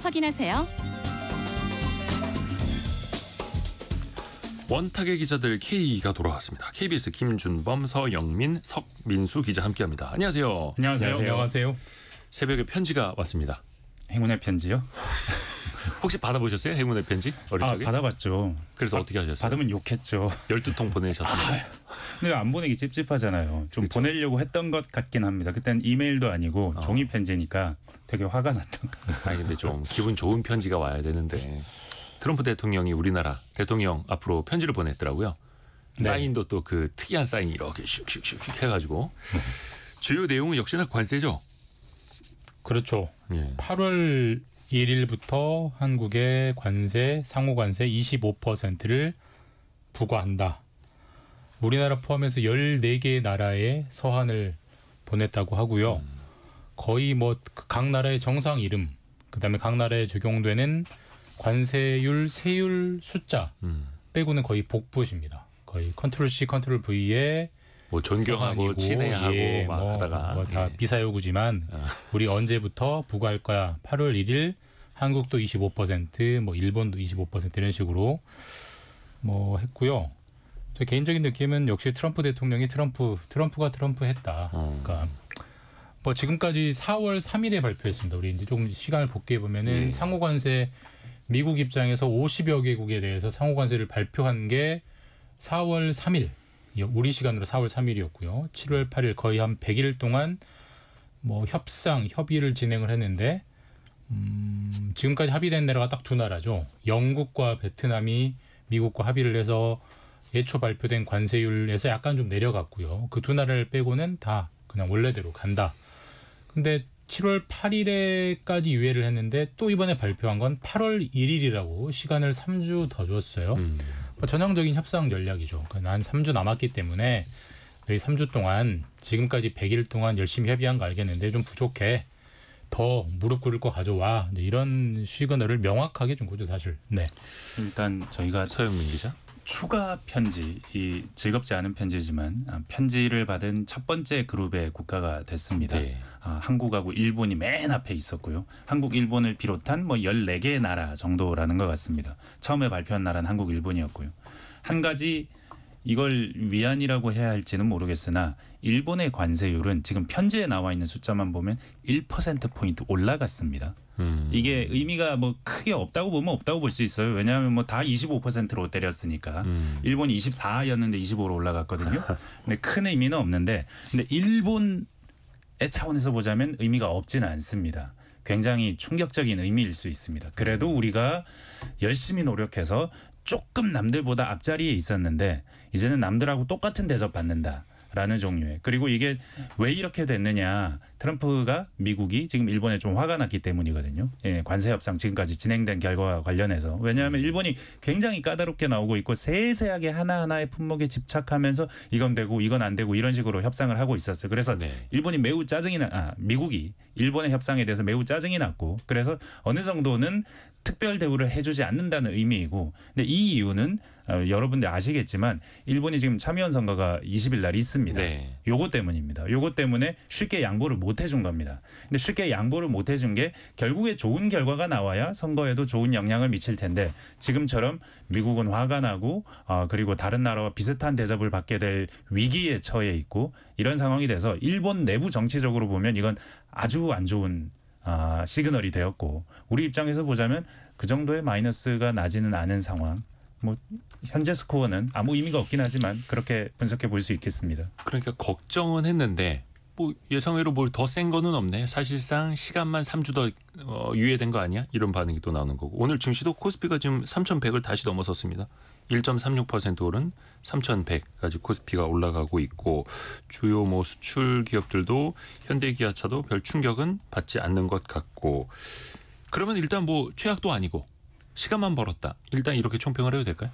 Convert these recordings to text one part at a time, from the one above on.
확인하세요. 원탁의 기자들 K가 돌아왔습니다. KBS 김준범, 서영민, 석민수 기자 함께합니다. 안녕하세요. 안녕하세요. 새벽에 편지가 왔습니다. 행운의 편지요? 혹시 받아보셨어요? 행운의 편지? 어릴 적에? 받아봤죠. 그래서 어떻게 하셨어요? 받으면 욕했죠. 12통 보내셨어요? 근데 안 보내기 찝찝하잖아요. 좀 그렇죠. 보내려고 했던 것 같긴 합니다. 그때는 이메일도 아니고 종이 편지니까 되게 화가 났던 것 같아요. 근데 좀 기분 좋은 편지가 와야 되는데 트럼프 대통령이 우리나라 대통령 앞으로 편지를 보냈더라고요. 네. 사인도 또 그 특이한 사인 이렇게 슉슉슉슉 해가지고 주요 내용은 역시나 관세죠. 그렇죠. 8월 1일부터 한국에 상호관세 25%를 부과한다. 우리나라 포함해서 14개의 나라에 서한을 보냈다고 하고요. 거의 뭐 각 나라의 정상 이름, 그다음에 각 나라에 적용되는 관세율, 세율 숫자 빼고는 거의 복붙입니다. 거의 컨트롤 C, 컨트롤 V에 뭐 존경하고 친애하고 막 하다가 다 비사요구지만 우리 언제부터 부과할 거야. 8월 1일 한국도 25%, 뭐 일본도 25% 이런 식으로 뭐 했고요. 저 개인적인 느낌은 역시 트럼프 대통령이 트럼프가 트럼프했다. 그러니까 뭐 지금까지 4월 3일에 발표했습니다. 우리 이제 조금 시간을 복귀해 보면은 상호관세 미국 입장에서 50여 개국에 대해서 상호관세를 발표한 게 4월 3일. 우리 시간으로 4월 3일이었고요. 7월 8일 거의 한 100일 동안 뭐 협의를 진행을 했는데 지금까지 합의된 나라가 딱 두 나라죠. 영국과 베트남이 미국과 합의를 해서 예초 발표된 관세율에서 약간 좀 내려갔고요. 그 두 나라를 빼고는 다 그냥 원래대로 간다. 근데 7월 8일에까지 유예를 했는데 또 이번에 발표한 건 8월 1일이라고 시간을 3주 더 줬어요. 전형적인 협상 전략이죠. 난 3주 남았기 때문에 너희 3주 동안 지금까지 100일 동안 열심히 협의한 거 알겠는데 좀 부족해. 더 무릎 꿇을 거 가져와. 이런 시그널을 명확하게 준 거죠, 사실. 네. 일단 저희가 서영민 기자. 추가 편지, 이 즐겁지 않은 편지지만 편지를 받은 첫 번째 그룹의 국가가 됐습니다. 네. 한국하고 일본이 맨 앞에 있었고요. 한국, 일본을 비롯한 뭐 14개의 나라 정도라는 것 같습니다. 처음에 발표한 나라는 한국, 일본이었고요. 한 가지 이걸 위안이라고 해야 할지는 모르겠으나 일본의 관세율은 지금 편지에 나와 있는 숫자만 보면 1%포인트 올라갔습니다. 이게 의미가 뭐 크게 없다고 보면 없다고 볼 수 있어요. 왜냐하면 뭐 다 25%로 때렸으니까. 일본이 24였는데 25로 올라갔거든요. 근데 큰 의미는 없는데 근데 일본의 차원에서 보자면 의미가 없지는 않습니다. 굉장히 충격적인 의미일 수 있습니다. 그래도 우리가 열심히 노력해서 조금 남들보다 앞자리에 있었는데 이제는 남들하고 똑같은 대접 받는다라는 종류의. 그리고 이게 왜 이렇게 됐느냐. 트럼프가 미국이 지금 일본에 좀 화가 났기 때문이거든요. 관세 협상 지금까지 진행된 결과와 관련해서. 왜냐하면 일본이 굉장히 까다롭게 나오고 있고 세세하게 하나하나의 품목에 집착하면서 이건 되고 이건 안 되고 이런 식으로 협상을 하고 있었어요. 그래서 일본이 매우 미국이 일본의 협상에 대해서 매우 짜증이 났고 그래서 어느 정도는 특별 대우를 해주지 않는다는 의미이고 근데 이 이유는 여러분들 아시겠지만 일본이 지금 참의원 선거가 20일 날 있습니다. 네. 요거 때문입니다. 요거 때문에 쉽게 양보를 못 해준 겁니다. 근데 쉽게 양보를 못 해준 게 결국에 좋은 결과가 나와야 선거에도 좋은 영향을 미칠 텐데 지금처럼 미국은 화가 나고 그리고 다른 나라와 비슷한 대접을 받게 될 위기에 처해 있고 이런 상황이 돼서 일본 내부 정치적으로 보면 이건 아주 안 좋은 시그널이 되었고 우리 입장에서 보자면 그 정도의 마이너스가 나지는 않은 상황. 뭐 현재 스코어는 아무 의미가 없긴 하지만 그렇게 분석해 볼 수 있겠습니다. 그러니까 걱정은 했는데 뭐 예상외로 뭘 더 센 거는 없네. 사실상 시간만 3주 더 유예된 거 아니야? 이런 반응이 또 나오는 거고. 오늘 증시도 코스피가 지금 3,100을 다시 넘어섰습니다. 1.36% 오른 3,100까지 코스피가 올라가고 있고 주요 뭐 수출 기업들도 현대기아차도 별 충격은 받지 않는 것 같고 그러면 일단 뭐 최악도 아니고 시간만 벌었다. 일단 이렇게 총평을 해도 될까요?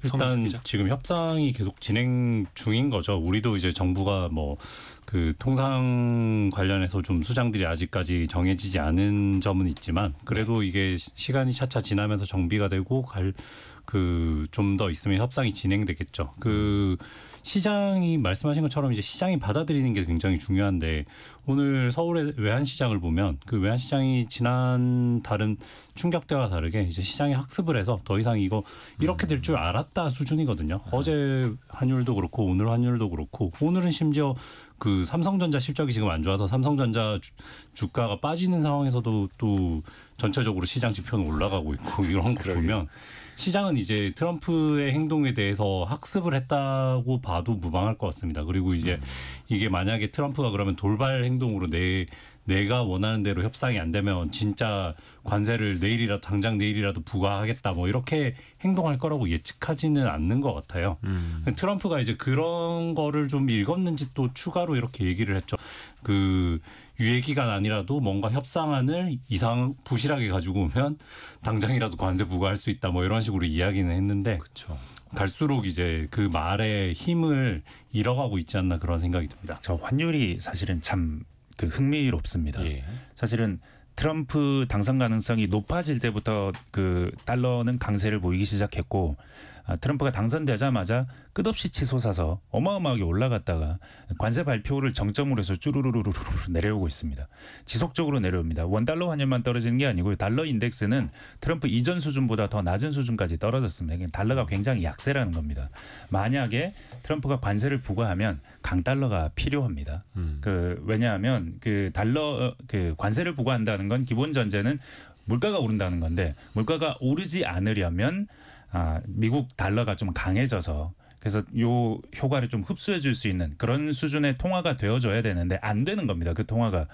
일단 지금 협상이 계속 진행 중인 거죠. 우리도 이제 정부가 뭐 그 통상 관련해서 좀 수장들이 아직까지 정해지지 않은 점은 있지만 그래도 이게 시간이 차차 지나면서 정비가 되고 좀 더 있으면 협상이 진행되겠죠. 그 시장이 말씀하신 것처럼 이제 시장이 받아들이는 게 굉장히 중요한데 오늘 서울의 외환시장을 보면 그 외환시장이 지난 다른 충격 때와 다르게 이제 시장이 학습을 해서 더 이상 이거 이렇게 될 줄 알았다 수준이거든요. 어제 환율도 그렇고 오늘 환율도 그렇고 오늘은 심지어 그 삼성전자 실적이 지금 안 좋아서 삼성전자 주가가 빠지는 상황에서도 또 전체적으로 시장 지표는 올라가고 있고 이런 거 보면 시장은 이제 트럼프의 행동에 대해서 학습을 했다고 봐도 무방할 것 같습니다. 그리고 이제 이게 만약에 트럼프가 그러면 돌발 행동으로 내가 원하는 대로 협상이 안 되면 진짜 관세를 당장 내일이라도 부과하겠다 뭐 이렇게 행동할 거라고 예측하지는 않는 것 같아요. 트럼프가 이제 그런 거를 좀 읽었는지 또 추가로 이렇게 얘기를 했죠. 그 유예 기간 아니라도 뭔가 협상안을 부실하게 가지고 오면 당장이라도 관세 부과할 수 있다 뭐 이런 식으로 이야기는 했는데 그렇죠. 갈수록 이제 그 말의 힘을 잃어가고 있지 않나 그런 생각이 듭니다. 저 환율이 사실은 참 그 흥미롭습니다. 예. 사실은 트럼프 당선 가능성이 높아질 때부터 그 달러는 강세를 보이기 시작했고 트럼프가 당선되자마자 끝없이 치솟아서 어마어마하게 올라갔다가 관세 발표를 정점으로 해서 쭈루루루루 내려오고 있습니다. 지속적으로 내려옵니다. 원달러 환율만 떨어지는 게 아니고요. 달러 인덱스는 트럼프 이전 수준보다 더 낮은 수준까지 떨어졌습니다. 달러가 굉장히 약세라는 겁니다. 만약에 트럼프가 관세를 부과하면 강달러가 필요합니다. 왜냐하면 그 관세를 부과한다는 건 기본 전제는 물가가 오른다는 건데 물가가 오르지 않으려면 미국 달러가 좀 강해져서 그래서 요 효과를 좀 흡수해 줄 수 있는 그런 수준의 통화가 되어줘야 되는데 안 되는 겁니다. 그 통화가.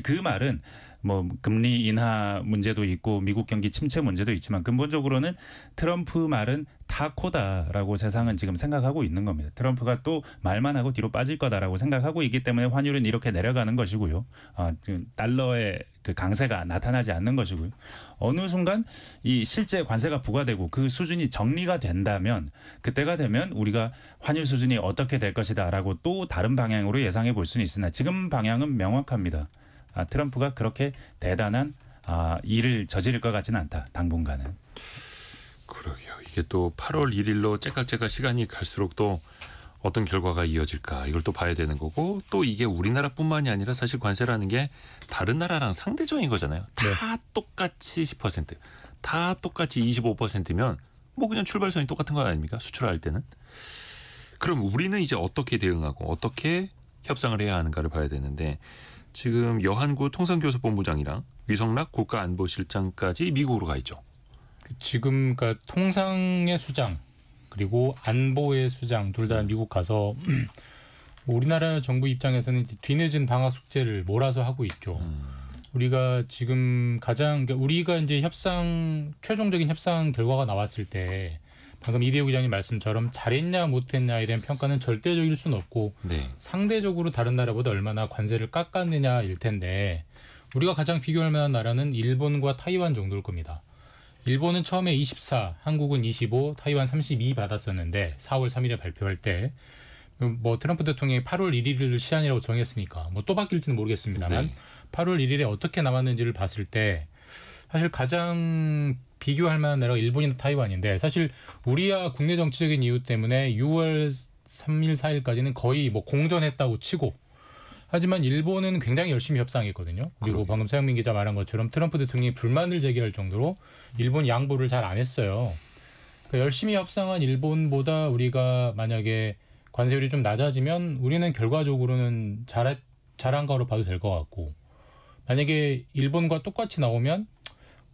그 말은 뭐 금리 인하 문제도 있고 미국 경기 침체 문제도 있지만 근본적으로는 트럼프 말은 타코다라고 세상은 지금 생각하고 있는 겁니다. 트럼프가 또 말만 하고 뒤로 빠질 거다라고 생각하고 있기 때문에 환율은 이렇게 내려가는 것이고요. 달러의 그 강세가 나타나지 않는 것이고요. 어느 순간 이 실제 관세가 부과되고 그 수준이 정리가 된다면 그때가 되면 우리가 환율 수준이 어떻게 될 것이다라고 또 다른 방향으로 예상해 볼 수는 있으나 지금 방향은 명확합니다. 트럼프가 그렇게 대단한 일을 저지를 것 같지는 않다. 당분간은. 그러게요. 이게 또 8월 1일로 째깍째깍 시간이 갈수록 또 어떤 결과가 이어질까 이걸 또 봐야 되는 거고 또 이게 우리나라뿐만이 아니라 사실 관세라는 게 다른 나라랑 상대적인 거잖아요. 다 똑같이 10%, 다 똑같이 25%면 뭐 그냥 출발선이 똑같은 거 아닙니까? 수출할 때는. 그럼 우리는 이제 어떻게 대응하고 어떻게 협상을 해야 하는가를 봐야 되는데 지금 여한구 통상교섭본부장이랑 위성락 국가안보실장까지 미국으로 가 있죠. 지금 그러니까 통상의 수장 그리고 안보의 수장 둘 다 미국 가서 우리나라 정부 입장에서는 뒤늦은 방학 숙제를 몰아서 하고 있죠. 우리가 지금 그러니까 우리가 이제 최종적인 협상 결과가 나왔을 때 방금 이대호 기자님 말씀처럼 잘했냐 못했냐에 대한 평가는 절대적일 수는 없고 네. 상대적으로 다른 나라보다 얼마나 관세를 깎았느냐일 텐데 우리가 가장 비교할 만한 나라는 일본과 타이완 정도일 겁니다. 일본은 처음에 24, 한국은 25, 타이완 32 받았었는데 4월 3일에 발표할 때 뭐 트럼프 대통령이 8월 1일을 시한이라고 정했으니까 뭐 또 바뀔지는 모르겠습니다만 네. 8월 1일에 어떻게 나왔는지를 봤을 때 사실 가장 비교할 만한 나라가 일본이나 타이완인데 사실 우리야 국내 정치적인 이유 때문에 6월 3일, 4일까지는 거의 뭐 공전했다고 치고 하지만 일본은 굉장히 열심히 협상했거든요. 그리고 방금 서영민 기자 말한 것처럼 트럼프 대통령이 불만을 제기할 정도로 일본 양보를 잘 안 했어요. 그러니까 열심히 협상한 일본보다 우리가 만약에 관세율이 좀 낮아지면 우리는 결과적으로는 잘한 거로 봐도 될 것 같고 만약에 일본과 똑같이 나오면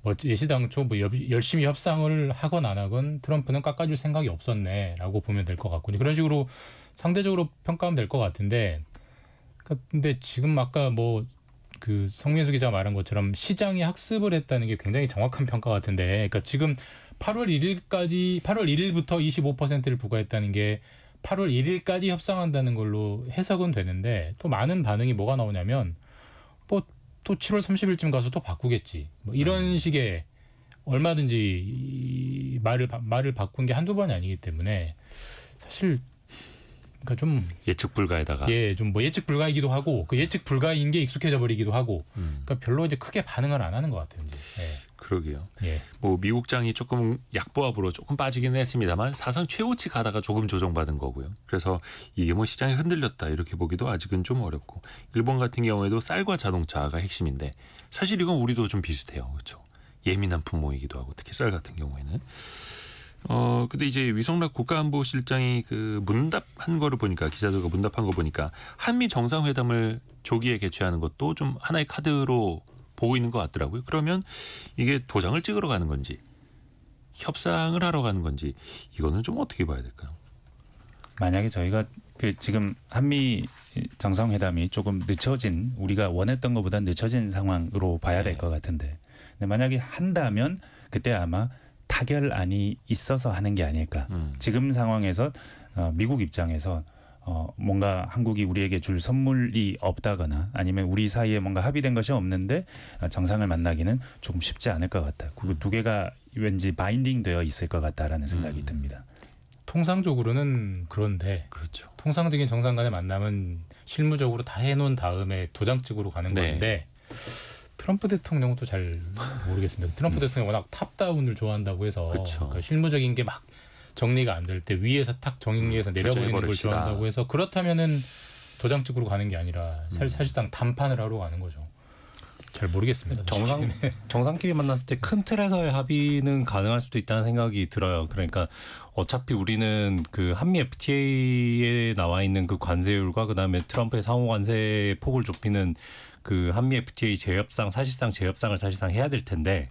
뭐 예시당초 뭐 열심히 협상을 하건 안 하건 트럼프는 깎아줄 생각이 없었네라고 보면 될 것 같고 그런 식으로 상대적으로 평가하면 될 것 같은데 근데 지금 아까 뭐 그 성민수 기자가 말한 것처럼 시장이 학습을 했다는 게 굉장히 정확한 평가 같은데 그러니까 지금 8월 1일부터 25%를 부과했다는 게 8월 1일까지 협상한다는 걸로 해석은 되는데 또 많은 반응이 뭐가 나오냐면 뭐 또 7월 30일쯤 가서 또 바꾸겠지. 뭐 이런 식의 얼마든지 말을 바꾼 게 한두 번이 아니기 때문에 사실 그러니까 좀 예측 불가에다가 좀 뭐 예측 불가이기도 하고 그 예측 불가인 게 익숙해져 버리기도 하고 그러니까 별로 이제 크게 반응을 안 하는 것 같아요. 이제. 그러게요. 예. 뭐 미국장이 조금 약보합으로 조금 빠지긴 했습니다만 사상 최고치 가다가 조금 조정받은 거고요. 그래서 이게 뭐 시장이 흔들렸다 이렇게 보기도 아직은 좀 어렵고 일본 같은 경우에도 쌀과 자동차가 핵심인데 사실 이건 우리도 좀 비슷해요. 그렇죠. 예민한 품목이기도 하고 특히 쌀 같은 경우에는. 근데 이제 위성락 국가안보실장이 그 문답한 거를 보니까 기자들과 문답한 거 보니까 한미 정상회담을 조기에 개최하는 것도 좀 하나의 카드로 보고 있는 것 같더라고요. 그러면 이게 도장을 찍으러 가는 건지 협상을 하러 가는 건지 이거는 좀 어떻게 봐야 될까요? 만약에 저희가 그 지금 한미 정상회담이 조금 늦춰진 우리가 원했던 것보다 늦춰진 상황으로 봐야 될 것 같은데 근데 만약에 한다면 그때 아마 타결안이 있어서 하는 게 아닐까. 지금 상황에서 미국 입장에서 뭔가 한국이 우리에게 줄 선물이 없다거나 아니면 우리 사이에 뭔가 합의된 것이 없는데 정상을 만나기는 조금 쉽지 않을 것 같다. 그 두 개가 왠지 바인딩 되어 있을 것 같다라는 생각이 듭니다. 통상적으로는 그런데 그렇죠. 통상적인 정상 간의 만남은 실무적으로 다 해놓은 다음에 도장 찍으러 가는 건데 트럼프 대통령은 또 잘 모르겠습니다. 트럼프 대통령이 워낙 탑다운을 좋아한다고 해서 그러니까 실무적인 게 막 정리가 안 될 때 위에서 탁 정리해서 내려버리는 걸 좋아한다고 해서 그렇다면은 도장 찍으러 가는 게 아니라 사실상談판을 하러 가는 거죠. 잘 모르겠습니다. 정상끼리 만났을 때 큰 틀에서의 합의는 가능할 수도 있다는 생각이 들어요. 그러니까 어차피 우리는 그 한미 FTA에 나와 있는 그 관세율과 그다음에 트럼프의 상호 관세 폭을 좁히는 그 한미 FTA 재협상 사실상 해야 될 텐데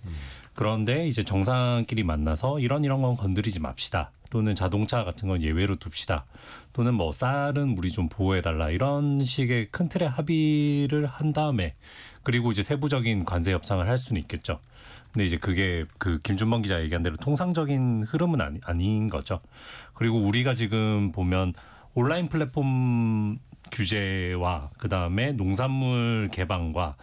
그런데 이제 정상끼리 만나서 이런 건 건드리지 맙시다. 또는 자동차 같은 건 예외로 둡시다. 또는 뭐 쌀은 우리 좀 보호해달라. 이런 식의 큰 틀의 합의를 한 다음에 그리고 이제 세부적인 관세 협상을 할 수는 있겠죠. 근데 이제 그게 그 김준범 기자 얘기한 대로 통상적인 흐름은 아닌 거죠. 그리고 우리가 지금 보면 온라인 플랫폼 규제와 그다음에 농산물 개방과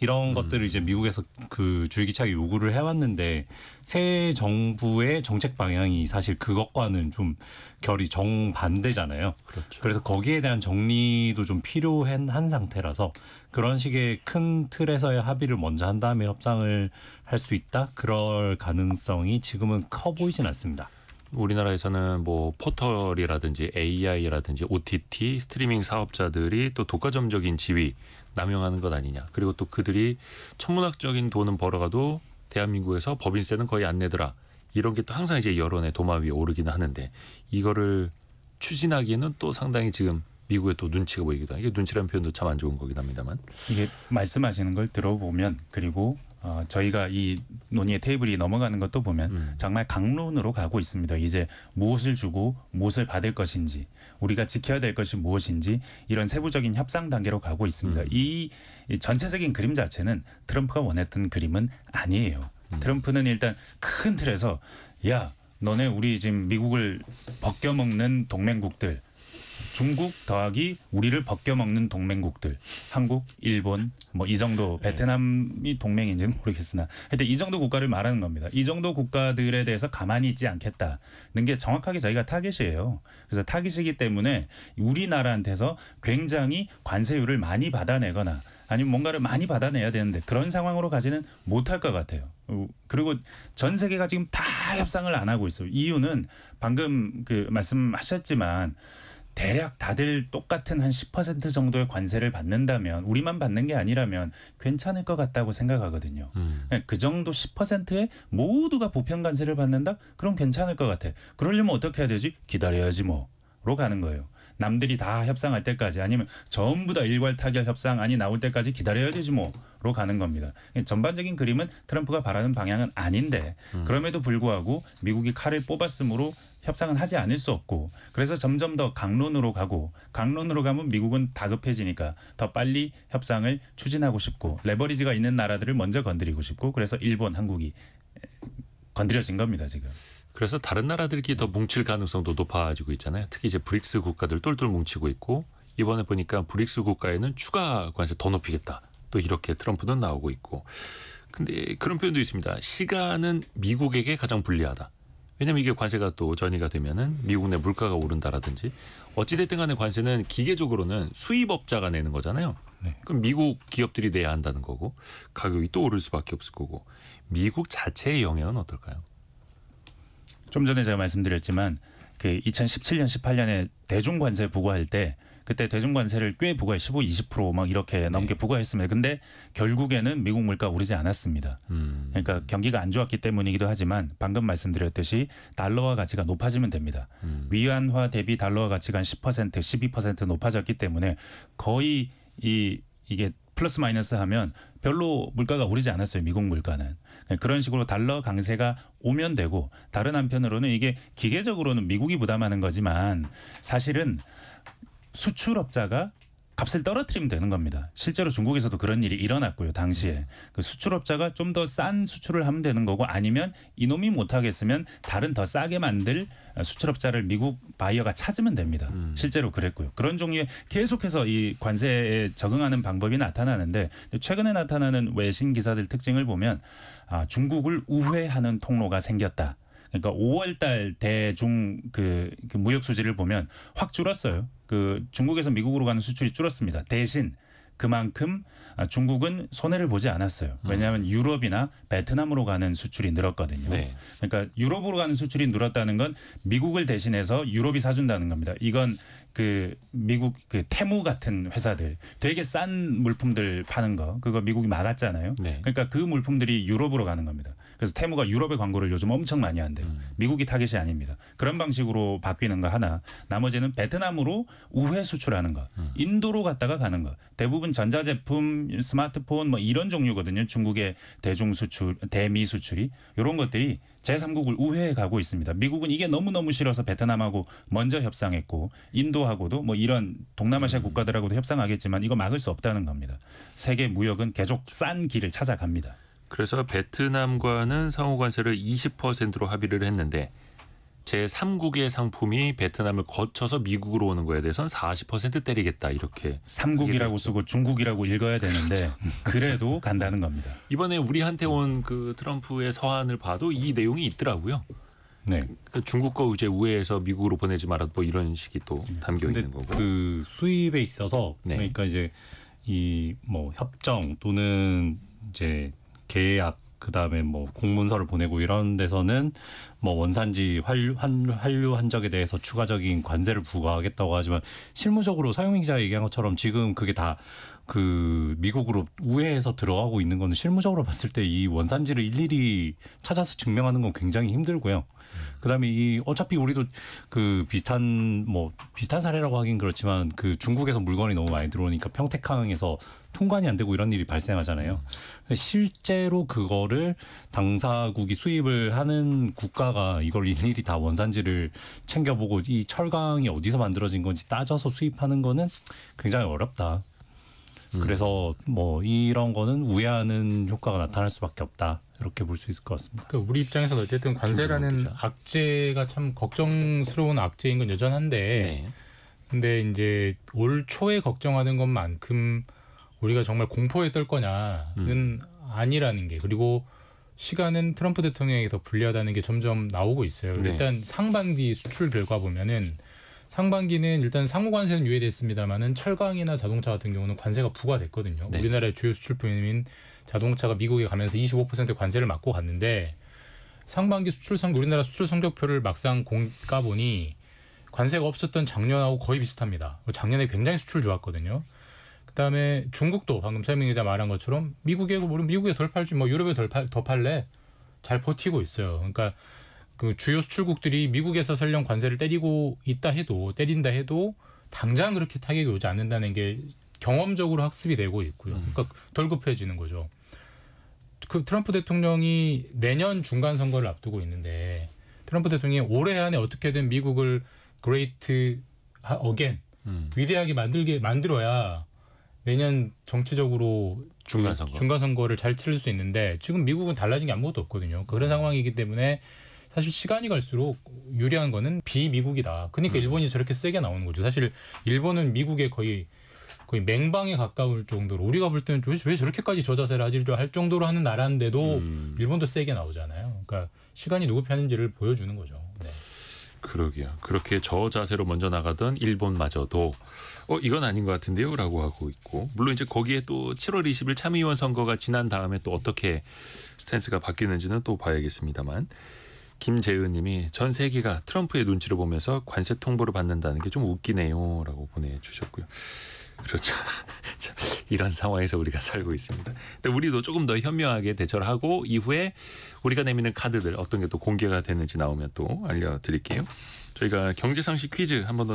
이런 것들을 이제 미국에서 그 줄기차게 요구를 해왔는데 새 정부의 정책 방향이 사실 그것과는 좀 결이 정반대잖아요. 그렇죠. 그래서 거기에 대한 정리도 좀 필요한 상태라서 그런 식의 큰 틀에서의 합의를 먼저 한 다음에 협상을 할 수 있다? 그럴 가능성이 지금은 커 보이진 않습니다. 우리나라에서는 뭐 포털이라든지 AI라든지 OTT 스트리밍 사업자들이 또 독과점적인 지위 남용하는 것 아니냐. 그리고 또 그들이 천문학적인 돈은 벌어가도 대한민국에서 법인세는 거의 안 내더라. 이런 게 또 항상 이제 여론의 도마 위에 오르기는 하는데 이거를 추진하기에는 또 상당히 지금 미국의 또 눈치가 보이기도 하고 이게 눈치라는 표현도 참 안 좋은 거긴 합니다만 이게 말씀하시는 걸 들어보면 그리고 저희가 이 논의의 테이블이 넘어가는 것도 보면 정말 강론으로 가고 있습니다. 이제 무엇을 주고 무엇을 받을 것인지 우리가 지켜야 될 것이 무엇인지 이런 세부적인 협상 단계로 가고 있습니다. 이 전체적인 그림 자체는 트럼프가 원했던 그림은 아니에요. 트럼프는 일단 큰 틀에서 야 너네 우리 지금 미국을 벗겨먹는 동맹국들 중국 더하기 우리를 벗겨먹는 동맹국들 한국, 일본 뭐 이 정도 베트남이 동맹인지는 모르겠으나 하여튼 이 정도 국가를 말하는 겁니다. 이 정도 국가들에 대해서 가만히 있지 않겠다는 게 정확하게 저희가 타깃이에요. 그래서 타깃이기 때문에 우리나라한테서 굉장히 관세율을 많이 받아내거나 아니면 뭔가를 많이 받아내야 되는데 그런 상황으로 가지는 못할 것 같아요. 그리고 전 세계가 지금 다 협상을 안 하고 있어요. 이유는 방금 그 말씀하셨지만 대략 다들 똑같은 한 10% 정도의 관세를 받는다면 우리만 받는 게 아니라면 괜찮을 것 같다고 생각하거든요. 그 정도 10%에 모두가 보편 관세를 받는다? 그럼 괜찮을 것 같아. 그러려면 어떻게 해야 되지? 기다려야지 뭐로 가는 거예요. 남들이 다 협상할 때까지 아니면 전부 다 일괄 타결 협상안이 나올 때까지 기다려야 되지 뭐로 가는 겁니다. 전반적인 그림은 트럼프가 바라는 방향은 아닌데 그럼에도 불구하고 미국이 칼을 뽑았으므로 협상은 하지 않을 수 없고 그래서 점점 더 강론으로 가면 미국은 다급해지니까 더 빨리 협상을 추진하고 싶고 레버리지가 있는 나라들을 먼저 건드리고 싶고 그래서 일본, 한국이 건드려진 겁니다 지금. 그래서 다른 나라들끼리 더 뭉칠 가능성도 높아지고 있잖아요. 특히 이제 브릭스 국가들 똘똘 뭉치고 있고 이번에 보니까 브릭스 국가에는 추가 관세 더 높이겠다. 또 이렇게 트럼프는 나오고 있고. 근데 그런 표현도 있습니다. 시간은 미국에게 가장 불리하다. 왜냐하면 이게 관세가 또 전이가 되면은 미국 내 물가가 오른다라든지 어찌됐든 간에 관세는 기계적으로는 수입업자가 내는 거잖아요. 네. 그럼 미국 기업들이 내야 한다는 거고 가격이 또 오를 수밖에 없을 거고 미국 자체의 영향은 어떨까요? 좀 전에 제가 말씀드렸지만 그 2017년 18년에 대중 관세 부과할 때 그때 대중 관세를 꽤 부과해 15, 20% 막 이렇게 넘게 부과했습니다. 근데 결국에는 미국 물가 오르지 않았습니다. 그러니까 경기가 안 좋았기 때문이기도 하지만 방금 말씀드렸듯이 달러화 가치가 높아지면 됩니다. 위안화 대비 달러화 가치가 한 10%, 12% 높아졌기 때문에 거의 이게 플러스 마이너스 하면 별로 물가가 오르지 않았어요. 미국 물가는. 그런 식으로 달러 강세가 오면 되고 다른 한편으로는 이게 기계적으로는 미국이 부담하는 거지만 사실은 수출업자가 값을 떨어뜨리면 되는 겁니다. 실제로 중국에서도 그런 일이 일어났고요. 당시에 그 수출업자가 좀 더 싼 수출을 하면 되는 거고 아니면 이놈이 못하겠으면 다른 더 싸게 만들 수출업자를 미국 바이어가 찾으면 됩니다. 실제로 그랬고요. 그런 종류의 계속해서 이 관세에 적응하는 방법이 나타나는데 최근에 나타나는 외신 기사들 특징을 보면 중국을 우회하는 통로가 생겼다. 그러니까 5월달 대중 그 무역 수지를 보면 확 줄었어요. 그 중국에서 미국으로 가는 수출이 줄었습니다. 대신 그만큼 중국은 손해를 보지 않았어요. 왜냐하면 유럽이나 베트남으로 가는 수출이 늘었거든요. 네. 그러니까 유럽으로 가는 수출이 늘었다는 건 미국을 대신해서 유럽이 사준다는 겁니다. 이건 그 미국 그 테무 같은 회사들 되게 싼 물품들 파는 거 그거 미국이 막았잖아요. 네. 그러니까 그 물품들이 유럽으로 가는 겁니다. 그래서 테무가 유럽의 광고를 요즘 엄청 많이 한대요. 미국이 타겟이 아닙니다. 그런 방식으로 바뀌는 거 하나. 나머지는 베트남으로 우회 수출하는 거. 인도로 갔다가 가는 거. 대부분 전자제품, 스마트폰 뭐 이런 종류거든요. 중국의 대중 수출, 대미 수출이. 이런 것들이 제3국을 우회해 가고 있습니다. 미국은 이게 너무너무 싫어서 베트남하고 먼저 협상했고 인도하고도 뭐 이런 동남아시아 국가들하고도 협상하겠지만 이거 막을 수 없다는 겁니다. 세계 무역은 계속 싼 길을 찾아갑니다. 그래서 베트남과는 상호 관세를 20%로 합의를 했는데 제3국의 상품이 베트남을 거쳐서 미국으로 오는 거에 대해서는 40% 때리겠다 이렇게. 3국이라고 쓰고 중국이라고 읽어야 되는데 그래도 간다는 겁니다. 이번에 우리한테 온 그 트럼프의 서한을 봐도 이 내용이 있더라고요. 네. 중국 거 이제 우회해서 미국으로 보내지 마라 뭐 이런 식이 또 담겨 있는 거고. 그 수입에 있어서 네. 그러니까 이제 이 뭐 협정 또는 이제 계약 그다음에 뭐 공문서를 보내고 이런 데서는 뭐 원산지 한류 한적에 대해서 추가적인 관세를 부과하겠다고 하지만 실무적으로 서영민 기자가 얘기한 것처럼 지금 그게 다 그 미국으로 우회해서 들어가고 있는 거는 실무적으로 봤을 때 이 원산지를 일일이 찾아서 증명하는 건 굉장히 힘들고요. 그다음에 이 어차피 우리도 그 비슷한 사례라고 하긴 그렇지만 그 중국에서 물건이 너무 많이 들어오니까 평택항에서 통관이 안 되고 이런 일이 발생하잖아요. 실제로 그거를 당사국이 수입을 하는 국가가 이걸 일일이 다 원산지를 챙겨보고 이 철강이 어디서 만들어진 건지 따져서 수입하는 거는 굉장히 어렵다. 그래서 뭐 이런 거는 우회하는 효과가 나타날 수밖에 없다. 이렇게 볼 수 있을 것 같습니다. 그러니까 우리 입장에서는 어쨌든 관세라는 악재가 참 걱정스러운 악재인 건 여전한데 네. 근데 이제 올 초에 걱정하는 것만큼 우리가 정말 공포에 떨 거냐는 아니라는 게 그리고 시간은 트럼프 대통령에게 더 불리하다는 게 점점 나오고 있어요. 네. 일단 상반기 수출 결과 보면은 상반기는 일단 상호관세는 유예됐습니다만은 철강이나 자동차 같은 경우는 관세가 부과됐거든요. 네. 우리나라의 주요 수출품인 자동차가 미국에 가면서 25% 관세를 맞고 갔는데 상반기 우리나라 수출 성적표를 막상 까보니 관세가 없었던 작년하고 거의 비슷합니다. 작년에 굉장히 수출 좋았거든요. 그다음에 중국도 방금 서영민 기자 말한 것처럼 미국에 덜 팔지 뭐 유럽에 더 팔래 잘 버티고 있어요. 그러니까 그 주요 수출국들이 미국에서 설령 관세를 때린다 해도 당장 그렇게 타격이 오지 않는다는 게 경험적으로 학습이 되고 있고요. 그러니까 덜 급해지는 거죠. 그 트럼프 대통령이 내년 중간 선거를 앞두고 있는데 트럼프 대통령이 올해 안에 어떻게든 미국을 great again 위대하게 만들어야 내년 정치적으로 중간 선거를 잘 치를 수 있는데 지금 미국은 달라진 게 아무것도 없거든요. 그런 상황이기 때문에 사실 시간이 갈수록 유리한 거는 비미국이다. 그러니까 일본이 저렇게 세게 나오는 거죠. 사실 일본은 미국의 거의 거의 맹방에 가까울 정도로 우리가 볼 때는 왜 저렇게까지 저 자세를 하지를 할 정도로 하는 나라인데도 일본도 세게 나오잖아요. 그러니까 시간이 누구 편인지를 보여주는 거죠. 네. 그러게요. 그렇게 저 자세로 먼저 나가던 일본마저도 이건 아닌 것 같은데요 라고 하고 있고, 물론 이제 거기에 또 7월 20일 참의원 선거가 지난 다음에 또 어떻게 스탠스가 바뀌는지는 또 봐야겠습니다만, 김재은 님이 전 세계가 트럼프의 눈치를 보면서 관세 통보를 받는다는 게 좀 웃기네요 라고 보내주셨고요. 그렇죠. 참, 이런 상황에서 우리가 살고 있습니다. 근데 우리도 조금 더 현명하게 대처를 하고 이후에 우리가 내미는 카드들 어떤 게 또 공개가 됐는지 나오면 또 알려드릴게요. 저희가 경제상식 퀴즈 한 번 더